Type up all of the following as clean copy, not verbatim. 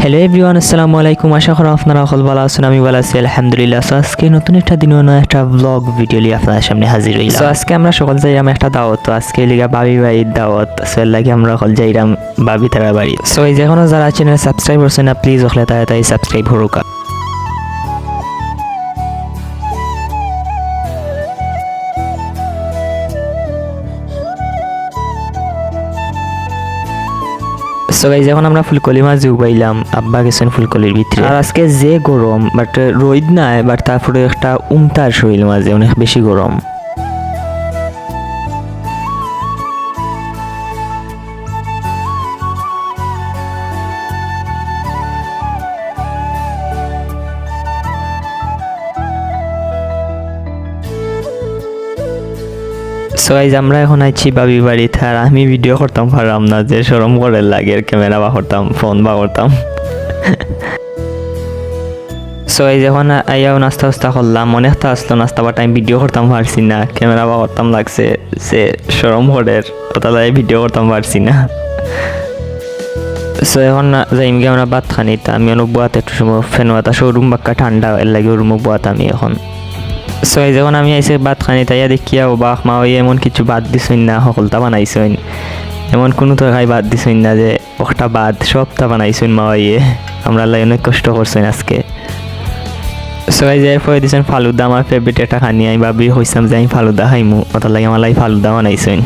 Hello everyone, আসসালামু আলাইকুম। আশা করি আপনারা সকল ভালো আছেন। আমি ভালো আছি আলহামদুলিল্লাহ। সো আজকে নতুন একটা দিনও নয় একটা ব্লগ ভিডিও নিয়ে আপনাদের সামনে হাজির হইলাম। সো আজকে আমরা সকল যাইরাম একটা দাওয়াত, তো আজকে লিগা বাবি বাড়ির দাওয়াত। সো এর লাগে আমরা সকল যাইরাম বাবি তারা বাড়ি। সো এই যে এখনো যারা চ্যানেল সাবস্ক্রাইব করছেন না, প্লিজ ওখলে তাড়াতাড়ি সাবস্ক্রাইব করুকা। সো গাইজ এখন আমরা ফুলকলি মাছ উবাইলাম, আব্বা গেছেন ফুলকলির ভিতরে। আর আজকে যে গরম, বাট রোদ নাই, বাট তারপরে একটা উমতার শরীর মাঝে অনেক বেশি গরম। সো গাইজ আমরা এখন আইছি বাবি বাড়িতে, আর আমি ভিডিও করতাম পারলাম না, যে শরম করে লাগে ক্যামেরা বা করতাম, ফোন বা করতাম। সো এই যখন আইয়াও নাস্তা উস্তা করলাম, অনেকটা আসলো নাস্তা, বাট আমি ভিডিও করতাম পারছি না, ক্যামেরা বা করতাম লাগছে, সে শরম করে ওটালাই ভিডিও করতাম পারছি না। সো এখন যাইমগে আমরা ভাত খানি, তা আমি অনেক বোয়াতে একটু সময় ফ্যান বাতা শোরুম বাক্কা ঠান্ডা এর লাগে রুমে বোয়াত আমি এখন। সো এই যখন আমি আইসে ভাত খানি, তাইয়া দেখিয়া বাক মা ওই এমন কিছু বাদ দিছইন না, সকলটা বানাইছইন, এমন কোনো তরকারি বাদ দিছইন না যে একটা বাদ, সবটা বানাইছইন মা ওইয়ে। আমরা লাই অনেক কষ্ট করছেন আজকে। সো এই যে এরপরে দিয়েছেন ফালুদা, আমার ফেভারিট একটা খানি। আমি ভাবি হইসাম যে আমি ফালুদা খাইমু, ওটার লাগে আমার লাই ফালুদা বানাইছইন।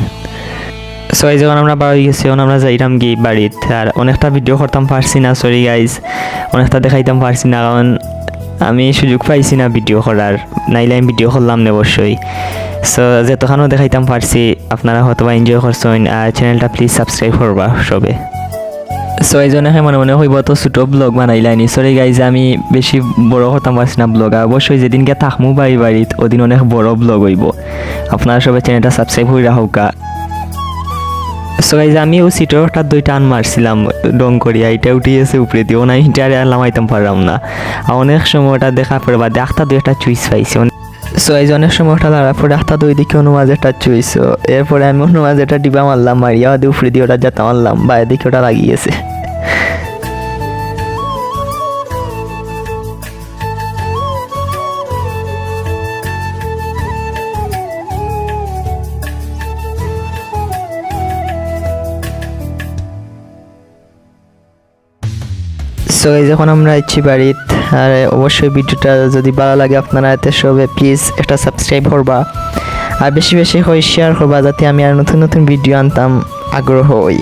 সো এই যখন আমরা বাড়ি গেছি, এখন আমরা যাইতাম গিয়ে বাড়িতে, আর অনেকটা ভিডিও করতাম পারছি না, সরি গাইজ, অনেকটা দেখাইতাম পারছি না, কারণ আমি সুযোগ পাইছি না ভিডিও করার, নাইলে আমি ভিডিও করলাম না অবশ্যই। সো যেতখানও দেখাইতাম পারছি, আপনারা হয়তো বা এনজয় করছেন, আর চ্যানেলটা প্লিজ সাবস্ক্রাইব করবা সবে। সো এই জন্য মনে মনে হইব তো ছোটো ব্লগ বানাইলাইনি, সরি গাইজ, আমি বেশি বড় করতাম পারছি না ব্লগ। অবশ্যই যেদিনকে থাকমু বাড়িত ওদিন অনেক বড় ব্লগ হইব, আপনারা সবাই চ্যানেলটা সাবস্ক্রাইব করে রাখুকা। সো গাইজ আমিও সিটের একটা দুইটা টান মারছিলাম ডং করিয়া, এটা উঠিয়েছে উপরে দিয়ে, না হিটারে আর নামাইতাম পারলাম না। আর অনেক সময় ওটা দেখার পরে বা একটা দুই একটা চুইস পাইছি। সো এই যে অনেক সময় ওটা লাগার পরে একটা দুই দিকে অনুমাজ একটা চুইস, এরপরে আমি অনুমাজ একটা ডিবা মারলাম, মারিয়া দিয়ে উপরে দিয়ে ওটা যেতে মারলাম, বা এদিকে ওটা লাগিয়েছে। সো এই যখন আমরা ইচ্ছি বাড়িতে, আর অবশ্যই ভিডিওটা যদি ভালো লাগে আপনারা এতে সবে প্লিজ একটা সাবস্ক্রাইব করবা, আর বেশি বেশি করে শেয়ার করবা, যাতে আমি আর নতুন নতুন ভিডিও আনতাম আগ্রহ হই।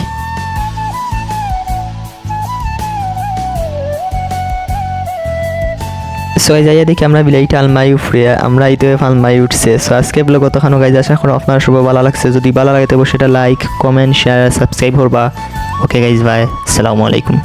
সো এই যাইয়া দেখি আমরা বিলাইটা আলমারি উফরে, আমরা এই তো আলমারি উঠছে। সো আজকে ব্লগ কতখানো গাইজ, আশা করো আপনার সব ভালো লাগছে। যদি ভালো লাগে তবে সেটা লাইক, কমেন্ট, শেয়ার, সাবস্ক্রাইব করবা। ওকে গাইজ, বাই, আসসালামু আলাইকুম।